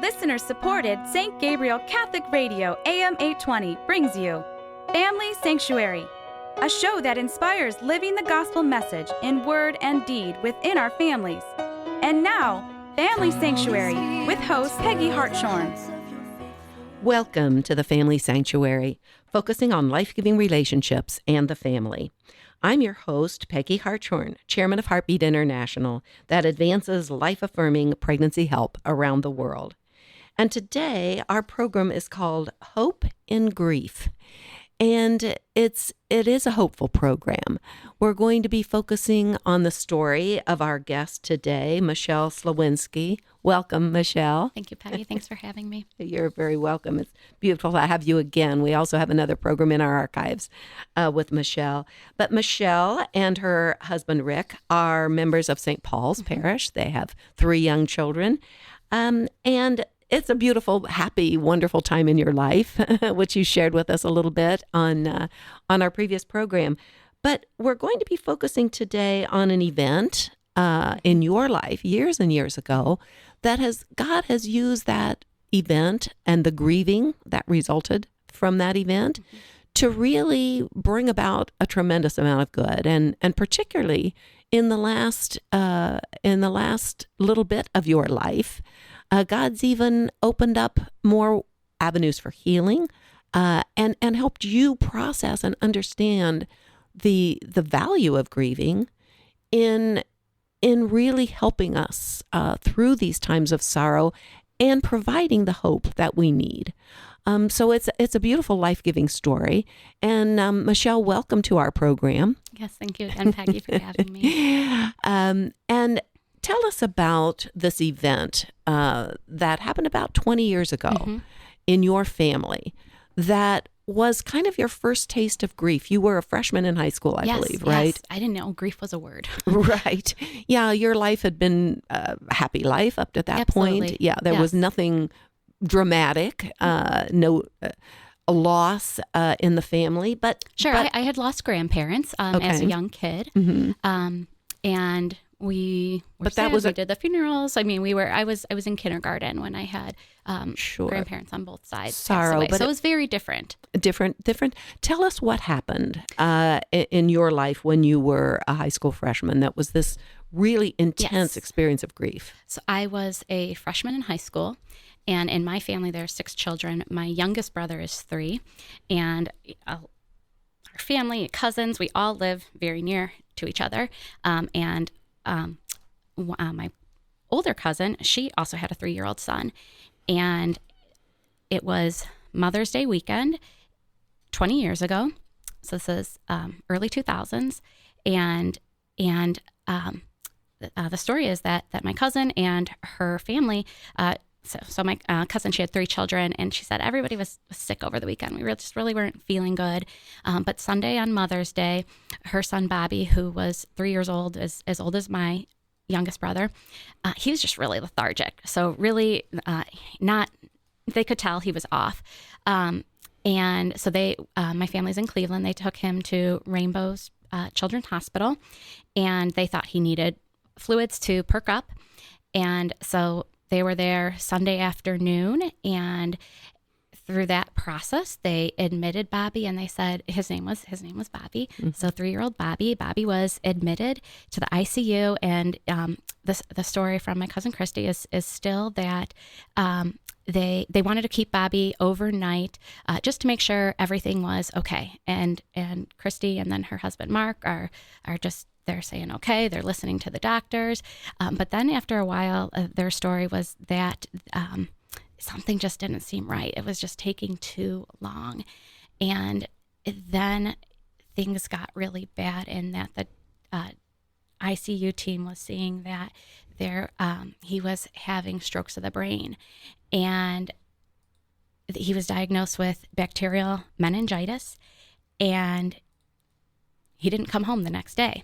Listener-supported St. Gabriel Catholic Radio AM 820 brings you Family Sanctuary, a show that inspires living the gospel message in word and deed within our families. And now, Family Sanctuary with host Peggy Hartshorn. Welcome to the Family Sanctuary, focusing on life-giving relationships and the family. I'm your host, Peggy Hartshorn, chairman of Heartbeat International, that advances life-affirming pregnancy help around the world. And today, our program is called Hope in Grief. And it is a hopeful program. We're going to be focusing on the story of our guest today, Michelle Slawinski. Welcome, Michelle. Thank you, Peggy. Thanks for having me. You're very welcome. It's beautiful to have you again. We also have another program in our archives with Michelle. But Michelle and her husband, Rick, are members of St. Paul's Parish. They have 3 young children. And it's a beautiful, happy, wonderful time in your life, which you shared with us a little bit on our previous program. But we're going to be focusing today on an event in your life years and years ago that God has used that event and the grieving that resulted from that event to really bring about a tremendous amount of good, and particularly in the last little bit of your life. God's even opened up more avenues for healing and helped you process and understand the value of grieving in really helping us through these times of sorrow and providing the hope that we need. So it's a beautiful, life-giving story. And Michelle, welcome to our program. Yes, thank you again, Peggy, for having me. And tell us about this event that happened about 20 years ago in your family that was kind of your first taste of grief. You were a freshman in high school, I believe, right? Yes, I didn't know grief was a word. Right. Yeah, your life had been a happy life up to that point. Yeah, there was nothing dramatic, no loss in the family. But sure, I had lost grandparents as a young kid. And we did the funerals. I mean, I was in kindergarten when I had grandparents on both sides. Sorrow, but so it was very different. Different. Tell us what happened in your life when you were a high school freshman. That was this really intense experience of grief. So I was a freshman in high school, and in my family there are 6 children. My youngest brother is 3, and our family, cousins, we all live very near to each other, and my older cousin, she also had a 3-year-old son, and it was Mother's Day weekend 20 years ago. So this is early 2000s, and the story is that my cousin and her family. So my cousin, she had 3 children, and she said everybody was sick over the weekend. We really weren't feeling good. But Sunday on Mother's Day, her son Bobby, who was 3 years old, as old as my youngest brother, he was just really lethargic. So really they could tell he was off. And so my family's in Cleveland. They took him to Rainbow's Children's Hospital, and they thought he needed fluids to perk up. And so they were there Sunday afternoon, and through that process, they admitted Bobby, and they said his name was Bobby. So 3-year-old Bobby was admitted to the ICU, and the story from my cousin Christy is still that they wanted to keep Bobby overnight just to make sure everything was okay. And Christy and then her husband Mark are just. They're saying, okay, they're listening to the doctors. But then after a while, their story was that something just didn't seem right. It was just taking too long. And then things got really bad in that the ICU team was seeing that he was having strokes of the brain. And he was diagnosed with bacterial meningitis, and he didn't come home the next day.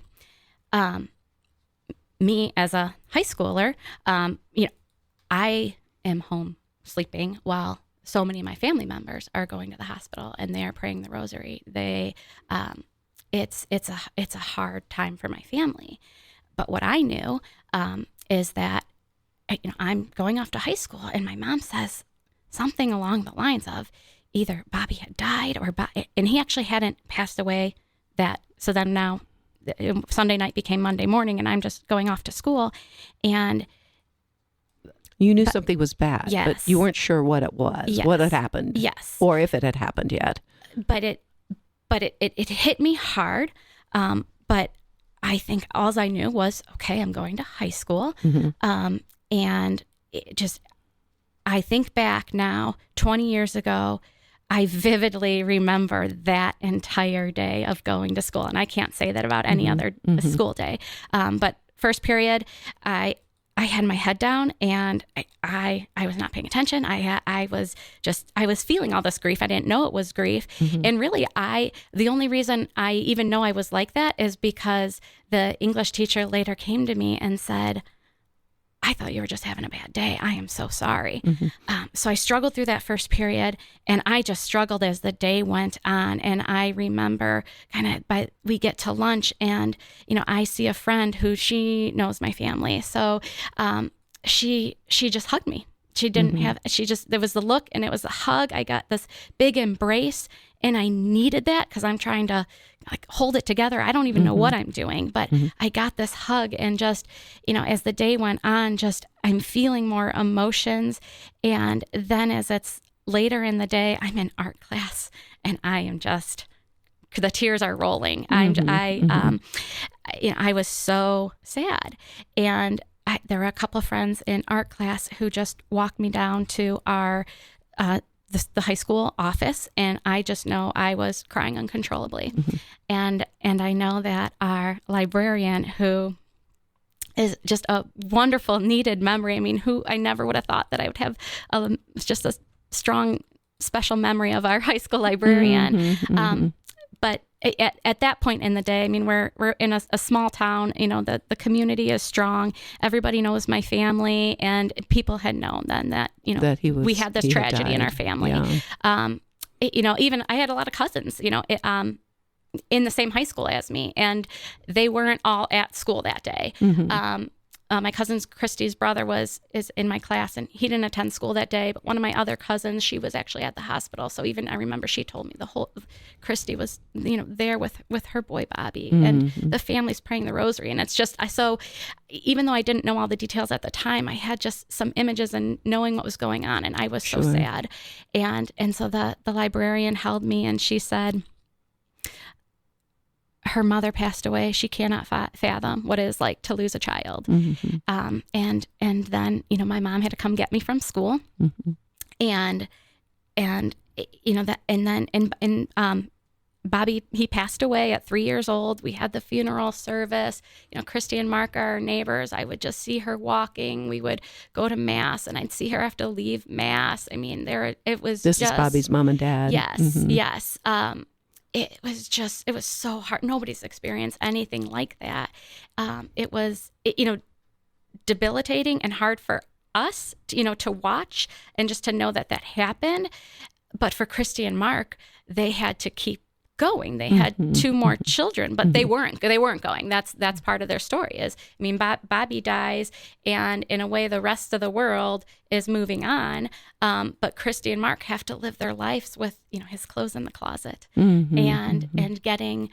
Me as a high schooler, I am home sleeping while so many of my family members are going to the hospital and they are praying the rosary. It's a hard time for my family. But what I knew is that I'm going off to high school, and my mom says something along the lines of either Bobby had died and he actually hadn't passed away so then now Sunday night became Monday morning, and I'm just going off to school, and you knew something was bad, yes. but you weren't sure what it was, yes. what had happened, yes, or if it had happened yet. But it hit me hard. But I think all I knew was, okay, I'm going to high school, and I think back now, 20 years ago, I vividly remember that entire day of going to school. And I can't say that about any other school day. But first period, I had my head down, and I was not paying attention. I was feeling all this grief. I didn't know it was grief. And really, the only reason I even know I was like that is because the English teacher later came to me and said, I thought you were just having a bad day. I am so sorry. So I struggled through that first period, and I just struggled as the day went on. And I remember we get to lunch, and, I see a friend who she knows my family. So she just hugged me. She didn't there was the look, and it was a hug. I got this big embrace, and I needed that because I'm trying to hold it together. I don't even know what I'm doing, but I got this hug, and just, as the day went on, I'm feeling more emotions. And then as it's later in the day, I'm in art class, and I am the tears are rolling. I was so sad. And there were a couple of friends in art class who just walked me down to our the high school office, and I just know I was crying uncontrollably. And I know that our librarian, who is just a wonderful, needed memory. I mean, who I never would have thought that I would have just a strong, special memory of our high school librarian. But at that point in the day, I mean, we're in a small town, the community is strong. Everybody knows my family, and people had known then that, that we had this tragedy in our family. Yeah. Even I had a lot of cousins, in the same high school as me, and they weren't all at school that day. My cousin Christy's brother is in my class, and he didn't attend school that day. But one of my other cousins, she was actually at the hospital. So even I remember she told me Christy was, there with her boy Bobby, and the family's praying the rosary. And it's just, so even though I didn't know all the details at the time, I had just some images and knowing what was going on, and I was so sad. And so the librarian held me, and she said, her mother passed away. She cannot fathom what it is like to lose a child. And then, my mom had to come get me from school. And Bobby, he passed away at 3 years old. We had the funeral service. Christy and Mark are our neighbors. I would just see her walking. We would go to mass, and I'd see her have to leave mass. I mean, it was This is Bobby's mom and dad. Yes, yes. It was so hard. Nobody's experienced anything like that. It was, debilitating and hard for us, to watch and just to know that happened. But for Christy and Mark, they had to keep going. They had two more children, but they weren't going. That's part of their story is, Bobby dies, and in a way the rest of the world is moving on. But Christy and Mark have to live their lives with, his clothes in the closet and getting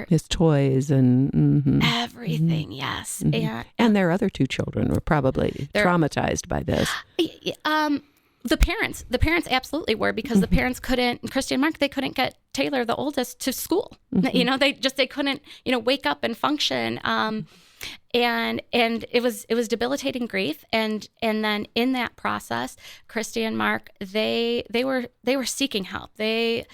his toys and everything. Yes. And their other two children were probably traumatized by this. The parents absolutely were, because the parents couldn't, Christy and Mark, they couldn't get Taylor, the oldest, to school. They couldn't, wake up and function. And it was debilitating grief. And then in that process, Christy and Mark, they were seeking help. They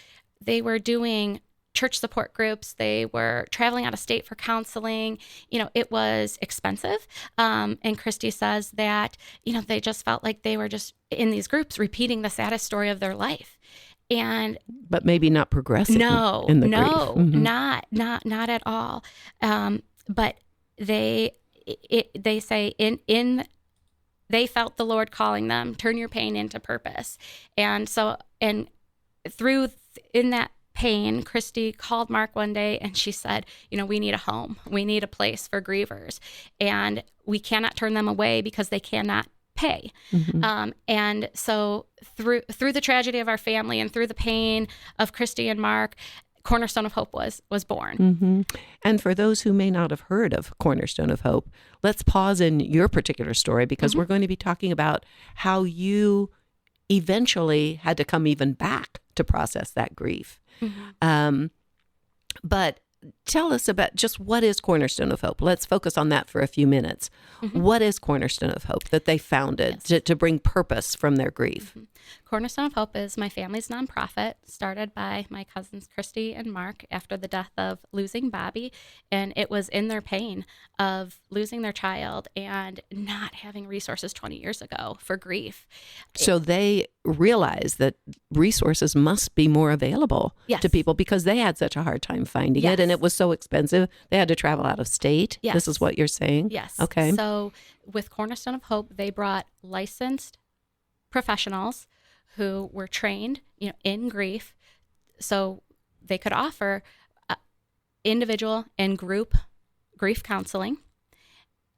were doing church support groups. They were traveling out of state for counseling. It was expensive. And Christy says that, they just felt like they were just in these groups repeating the saddest story of their life. But maybe not progressive. No, in the no, grief. not at all. But they say they felt the Lord calling them, turn your pain into purpose. And so, in that pain, Christy called Mark one day and she said, we need a home. We need a place for grievers. And we cannot turn them away because they cannot pay. And so through the tragedy of our family and through the pain of Christy and Mark, Cornerstone of Hope was born. And for those who may not have heard of Cornerstone of Hope, let's pause in your particular story because we're going to be talking about how you eventually had to come even back to process that grief. But tell us about just what is Cornerstone of Hope. Let's focus on that for a few minutes. What is Cornerstone of Hope that they founded to bring purpose from their grief? Cornerstone of Hope is my family's nonprofit, started by my cousins Christy and Mark after the death of losing Bobby. And it was in their pain of losing their child and not having resources 20 years ago for grief. So they realized that resources must be more available to people because they had such a hard time finding it, and it was so expensive. They had to travel out of state. This is what you're saying? Yes. Okay. So with Cornerstone of Hope, they brought licensed professionals who were trained, in grief, so they could offer individual and group grief counseling.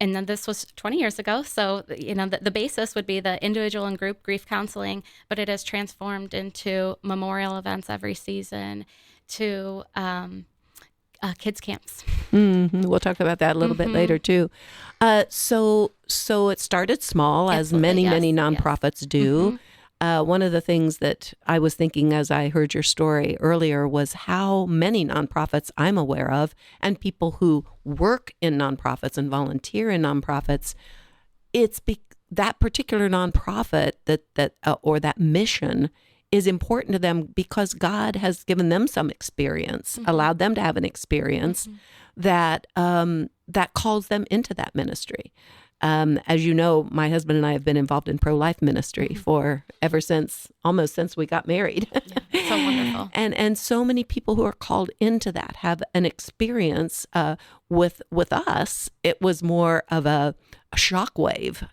And then this was 20 years ago, so the basis would be the individual and group grief counseling, but it has transformed into memorial events every season, to kids camps. We'll talk about that a little bit later too. So it started small, as many nonprofits do. One of the things that I was thinking as I heard your story earlier was how many nonprofits I'm aware of, and people who work in nonprofits and volunteer in nonprofits, that particular nonprofit or that mission is important to them because God has given them some experience, allowed them to have an experience that calls them into that ministry. As you know, my husband and I have been involved in pro-life ministry almost since we got married. Yeah, so wonderful. And so many people who are called into that have an experience with us. It was more of a shockwave.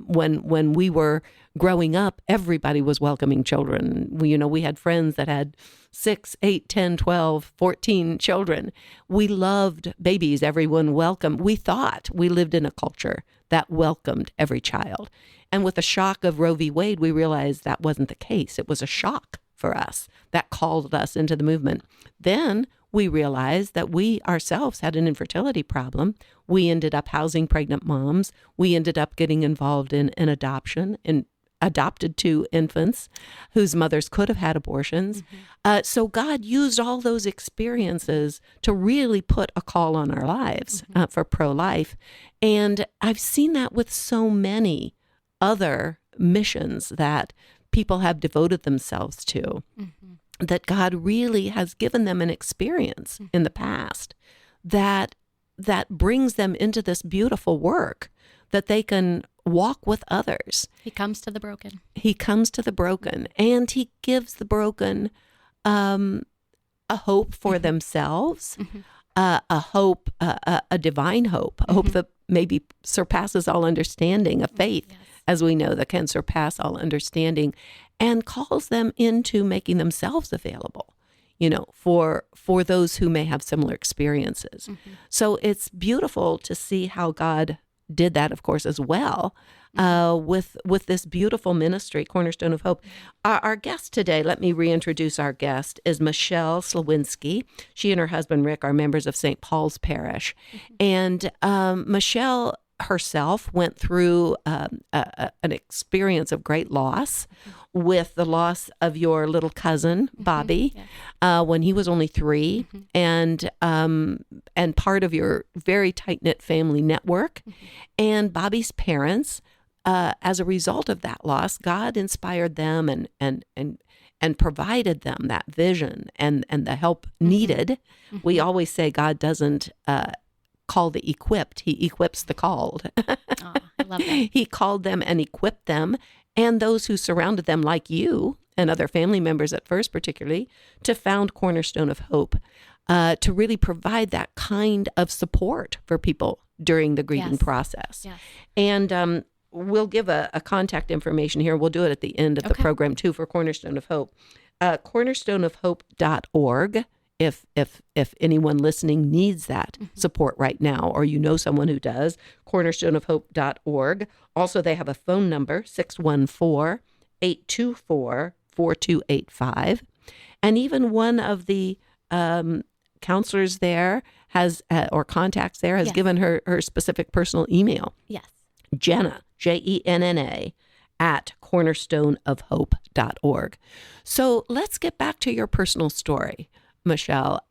When we were growing up, everybody was welcoming children. We had friends that had 6, 8, 10, 12, 14 children. We loved babies. Everyone welcomed. We thought we lived in a culture that welcomed every child. And with the shock of Roe v. Wade, we realized that wasn't the case. It was a shock for us that called us into the movement. Then we realized that we ourselves had an infertility problem. We ended up housing pregnant moms. We ended up getting involved in an adoption and adopted 2 infants whose mothers could have had abortions. So God used all those experiences to really put a call on our lives for pro-life. And I've seen that with so many other missions that people have devoted themselves to, that God really has given them an experience in the past that brings them into this beautiful work that they can walk with others. He comes to the broken. He comes to the broken, and he gives the broken a hope for themselves, a hope, a divine hope, a hope that maybe surpasses all understanding, a faith, as we know, that can surpass all understanding, and calls them into making themselves available, for those who may have similar experiences. So it's beautiful to see how God did that, of course, as well, with this beautiful ministry, Cornerstone of Hope. Our guest today, let me reintroduce our guest, is Michelle Slawinski. She and her husband, Rick, are members of St. Paul's Parish. And Michelle herself went through an experience of great loss with the loss of your little cousin, Bobby, when he was only 3, and part of your very tight-knit family network. And Bobby's parents, as a result of that loss, God inspired them and provided them that vision and the help needed. We always say God doesn't call the equipped, he equips the called. Oh, I love that. He called them and equipped them, and those who surrounded them, like you and other family members at first particularly, to found Cornerstone of Hope, to really provide that kind of support for people during the grieving process. Yes. And we'll give a contact information here. We'll do it at the end of the program too for Cornerstone of Hope. cornerstoneofhope.org. If anyone listening needs that support right now, or you know someone who does, cornerstoneofhope.org. Also, they have a phone number, 614-824-4285. And even one of the counselors there has, or contacts there, has Yes. given her specific personal email. Yes. Jenna, Jenna, at cornerstoneofhope.org. So let's get back to your personal story, Michelle.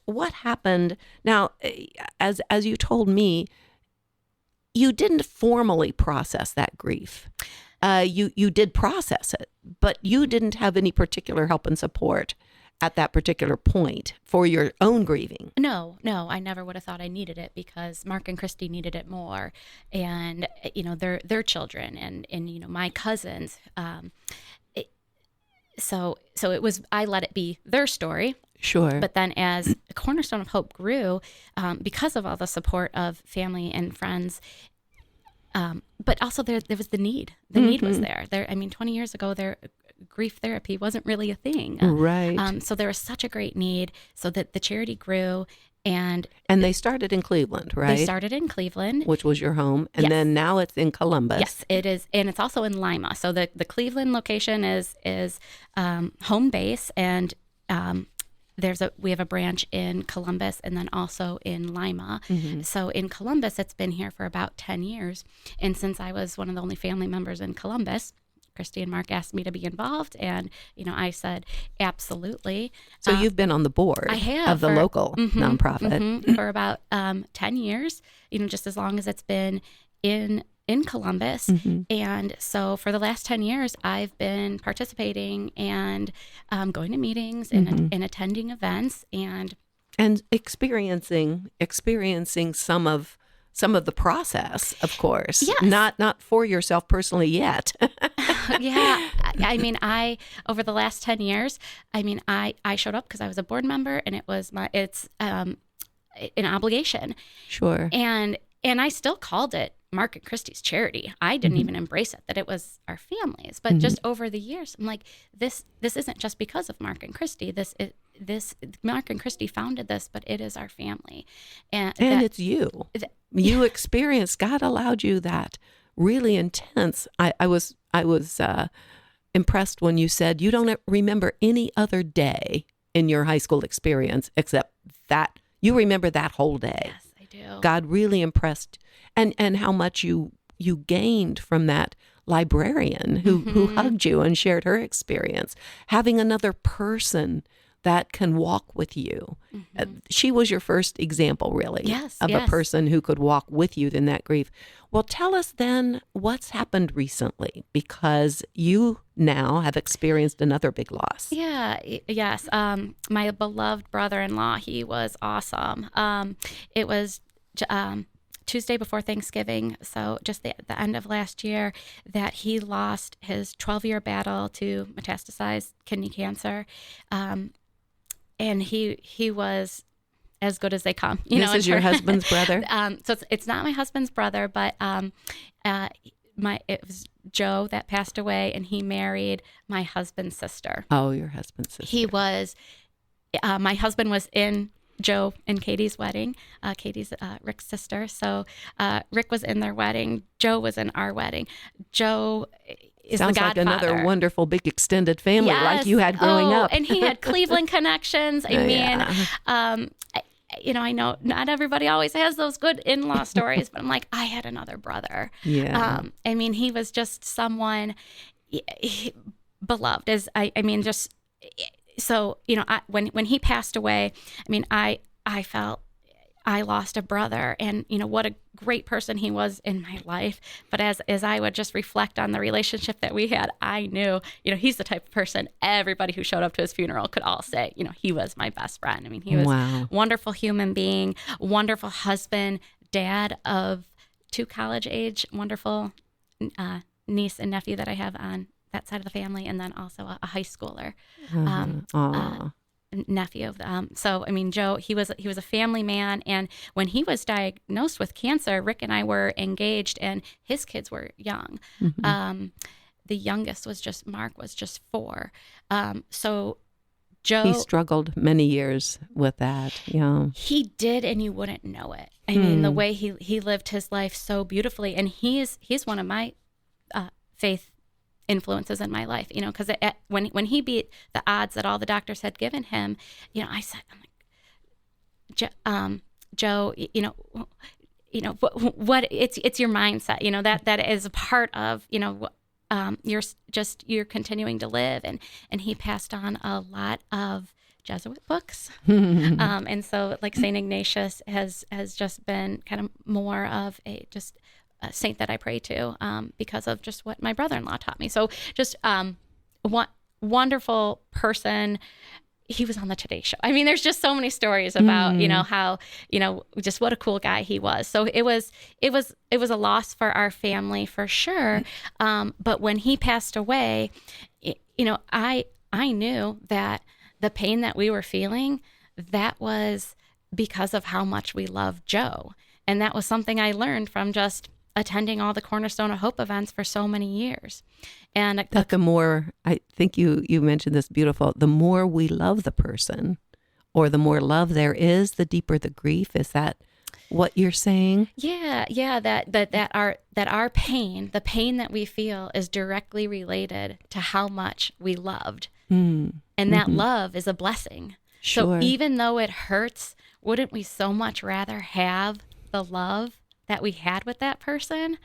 What happened? Now, as you told me, you didn't formally process that grief. You did process it, but you didn't have any particular help and support at that particular point for your own grieving. No, I never would have thought I needed it, because Mark and Christy needed it more, and their children and my cousins. So it was, I let it be their story. Sure. But then as Cornerstone of Hope grew, because of all the support of family and friends, but also there was the need. The need was there. 20 years ago, grief therapy wasn't really a thing. Right. So there was such a great need, so that the charity grew. And they started in Cleveland, right? They started in Cleveland, which was your home. And Yes. then now it's in Columbus. Yes, it is. And it's also in Lima. So the Cleveland location is home base, and we have a branch in Columbus and then also in Lima. So in Columbus, it's been here for about 10 years. And since I was one of the only family members in Columbus, Christy and Mark asked me to be involved, and I said absolutely. So you've been on the board I have, of the local nonprofit for about 10 years, just as long as it's been in Columbus. And so for the last 10 years, I've been participating and going to meetings and attending events and experiencing some of the process, of course. Yes. Not for yourself personally yet. Yeah. Over the last 10 years, I showed up because I was a board member, and it's an obligation. Sure. And I still called it Mark and Christy's charity. I didn't even embrace it, that it was our families. But just over the years, I'm like, this isn't just because of Mark and Christy. This Mark and Christy founded this, but it is our family. And it's you. You experienced, God allowed you that really intense. I was impressed when you said you don't remember any other day in your high school experience except that you remember that whole day. Yes, I do. God really impressed, and how much you gained from that librarian who hugged you and shared her experience. Having another person that can walk with you. She was your first example, really, of a person who could walk with you in that grief. Well, tell us then what's happened recently, because you now have experienced another big loss. Yes. My beloved brother-in-law, he was awesome. It was Tuesday before Thanksgiving, so just the end of last year, that he lost his 12-year battle to metastasized kidney cancer. And he was as good as they come. This is your husband's brother? So it's not my husband's brother, but it was Joe that passed away, and he married my husband's sister. Oh, your husband's sister. He was, my husband was in Joe and Katie's wedding. Katie's Rick's sister. So Rick was in their wedding. Joe was in our wedding. Joe is Sounds the godfather. like another wonderful big extended family like you had growing up. And he had Cleveland connections. I know not everybody always has those good in-law stories, but I'm like, I had another brother. Yeah. He was just someone beloved. When he passed away, I felt I lost a brother, and what a great person he was in my life. But as I would just reflect on the relationship that we had, I knew, he's the type of person everybody who showed up to his funeral could all say, he was my best friend. He was a wonderful human being, wonderful husband, dad of 2 college-age, wonderful niece and nephew that I have on that side of the family, and then also a high schooler. Nephew. Joe, he was a family man, and when he was diagnosed with cancer, Rick and I were engaged, and his kids were young. the youngest Mark was just 4. So Joe, He struggled many years with that. Yeah. he did, and you wouldn't know it. I mean, the way he lived his life so beautifully, and he's one of my faith influences in my life, because when he beat the odds that all the doctors had given him, I said, Joe, what it's your mindset, that is a part of, you're continuing to live, and he passed on a lot of Jesuit books, and so like Saint Ignatius has just been kind of more of a saint that I pray to, because of just what my brother-in-law taught me. So just wonderful person. He was on the Today Show. I mean, there's just so many stories about, how, just what a cool guy he was. So it was a loss for our family for sure. But when he passed away, I knew that the pain that we were feeling, that was because of how much we loved Joe. And that was something I learned from just attending all the Cornerstone of Hope events for so many years. And that the more, I think you mentioned this beautiful, the more we love the person, or the more love there is, the deeper the grief. Is that what you're saying? Yeah, that our pain, the pain that we feel, is directly related to how much we loved. And that love is a blessing. Sure. So even though it hurts, wouldn't we so much rather have the love that we had with that person?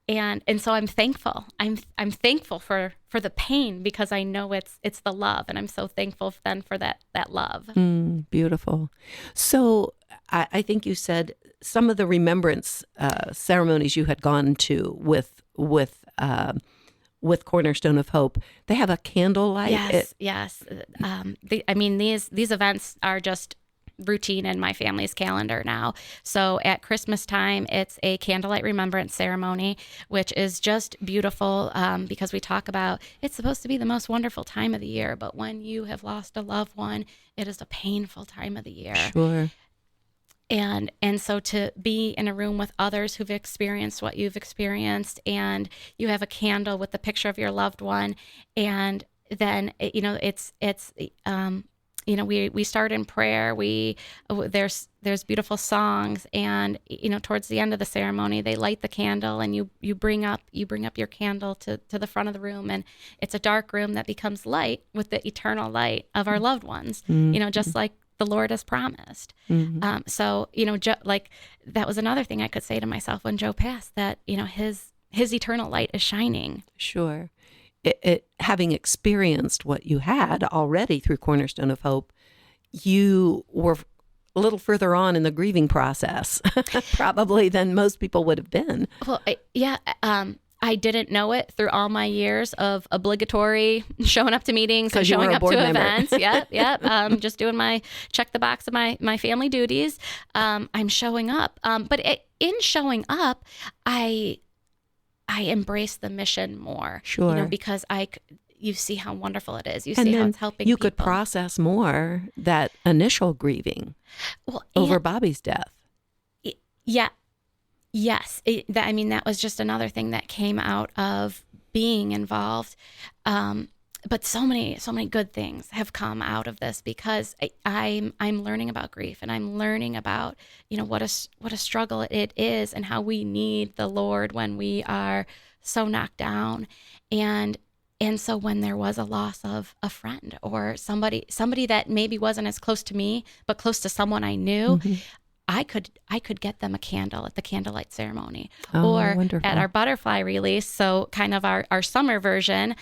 And so I'm thankful. I'm thankful for the pain, because I know it's the love, and I'm so thankful then for that love. Beautiful. So I think you said some of the remembrance ceremonies you had gone to with Cornerstone of Hope, they have a candlelight. Yes. These events are just routine in my family's calendar now. So at Christmas time, it's a candlelight remembrance ceremony, which is just beautiful, because we talk about it's supposed to be the most wonderful time of the year, but when you have lost a loved one, it is a painful time of the year. Sure. And so to be in a room with others who've experienced what you've experienced, and you have a candle with the picture of your loved one, and then we start in prayer. There's beautiful songs, and towards the end of the ceremony, they light the candle, and you bring up your candle to the front of the room, and it's a dark room that becomes light with the eternal light of our loved ones. Just like the Lord has promised. So like that was another thing I could say to myself when Joe passed, that his eternal light is shining. Sure. It having experienced what you had already through Cornerstone of Hope, you were a little further on in the grieving process, probably, than most people would have been. Well, I didn't know it through all my years of obligatory showing up to meetings and showing up to events. Yep. Just doing check the box of my family duties. I'm showing up. But in showing up, I embrace the mission more. Sure. Because you see how wonderful it is. You and see how it's helping you people. Could process more that initial grieving over Bobby's death. Yeah. Yes. That was just another thing that came out of being involved. But so many good things have come out of this, because I'm learning about grief, and I'm learning about, what a struggle it is, and how we need the Lord when we are so knocked down. And so when there was a loss of a friend, or somebody that maybe wasn't as close to me, but close to someone I knew, I could get them a candle at the candlelight ceremony, or wonderful. At our butterfly release. So kind of our summer version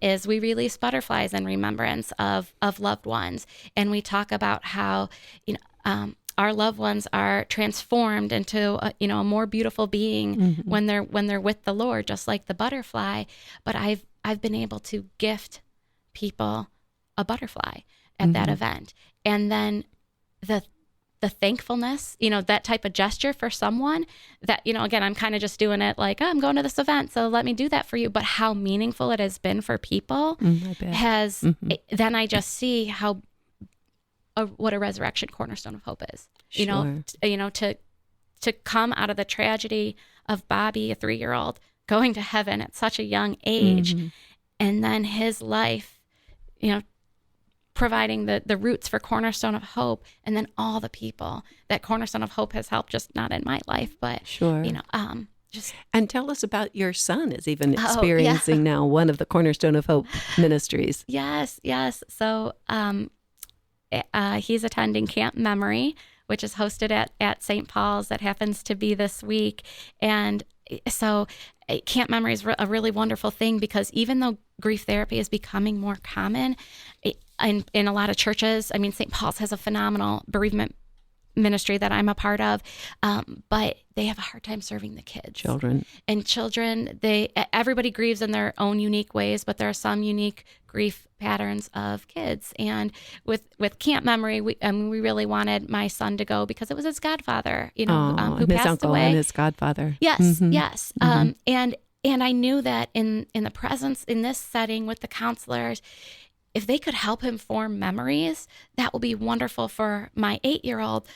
is we release butterflies in remembrance of loved ones, and we talk about how our loved ones are transformed into a more beautiful being when they're with the Lord, just like the butterfly. But I've been able to gift people a butterfly at that event, and then the thankfulness, that type of gesture for someone that, again, I'm kind of just doing it like, oh, I'm going to this event, so let me do that for you. But how meaningful it has been for people has, then I just see how, what a resurrection Cornerstone of Hope is, Sure. To come out of the tragedy of Bobby, a 3-year-old, going to heaven at such a young age, and then his life, providing the roots for Cornerstone of Hope, and then all the people that Cornerstone of Hope has helped, just not in my life, but Sure. Just And tell us about your son is even experiencing now one of the Cornerstone of Hope ministries. Yes. So he's attending Camp Memory, which is hosted at St. Paul's. That happens to be this week. And so Camp Memory is a really wonderful thing, because even though grief therapy is becoming more common in a lot of churches, I mean, St. Paul's has a phenomenal bereavement ministry that I'm a part of, but they have a hard time serving the kids. Children, everybody grieves in their own unique ways, but there are some unique grief patterns of kids. And with Camp Memory, we really wanted my son to go because it was his godfather, who his passed uncle away. And his godfather. Yes, yes. And I knew that in the presence, in this setting with the counselors, if they could help him form memories, that will be wonderful for my 8-year-old.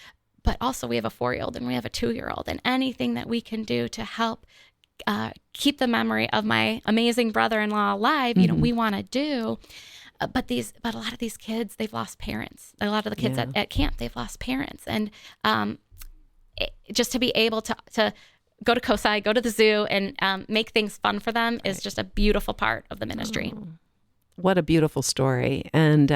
But also we have a 4-year-old and we have a 2-year-old, and anything that we can do to help keep the memory of my amazing brother-in-law alive, we want to do. But a lot of these kids, they've lost parents. A lot of the kids at camp, they've lost parents. And just to be able to go to COSI, go to the zoo, and make things fun for them is just a beautiful part of the ministry. Oh. What a beautiful story. And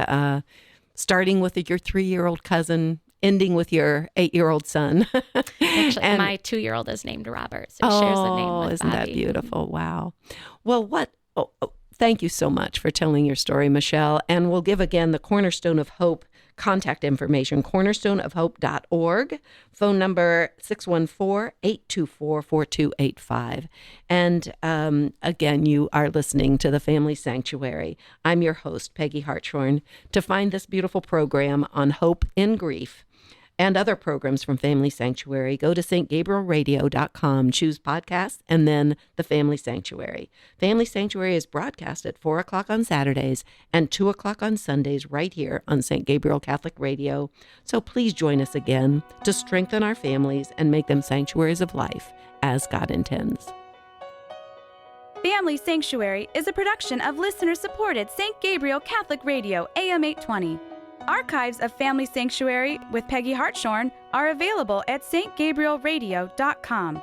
starting with your 3-year-old cousin, ending with your 8-year-old son. Actually, and my 2-year-old is named Robert, so he shares the name with isn't Bobby. That beautiful? Wow. Well, thank you so much for telling your story, Michelle. And we'll give again the Cornerstone of Hope contact information, cornerstoneofhope.org, phone number 614-824-4285. And again, you are listening to The Family Sanctuary. I'm your host, Peggy Hartshorn. To find this beautiful program on hope in grief and other programs from Family Sanctuary, go to stgabrielradio.com, choose podcasts, and then The Family Sanctuary. Family Sanctuary is broadcast at 4 o'clock on Saturdays and 2 o'clock on Sundays right here on St. Gabriel Catholic Radio. So please join us again to strengthen our families and make them sanctuaries of life as God intends. Family Sanctuary is a production of listener-supported St. Gabriel Catholic Radio, AM 820. Archives of Family Sanctuary with Peggy Hartshorn are available at stgabrielradio.com.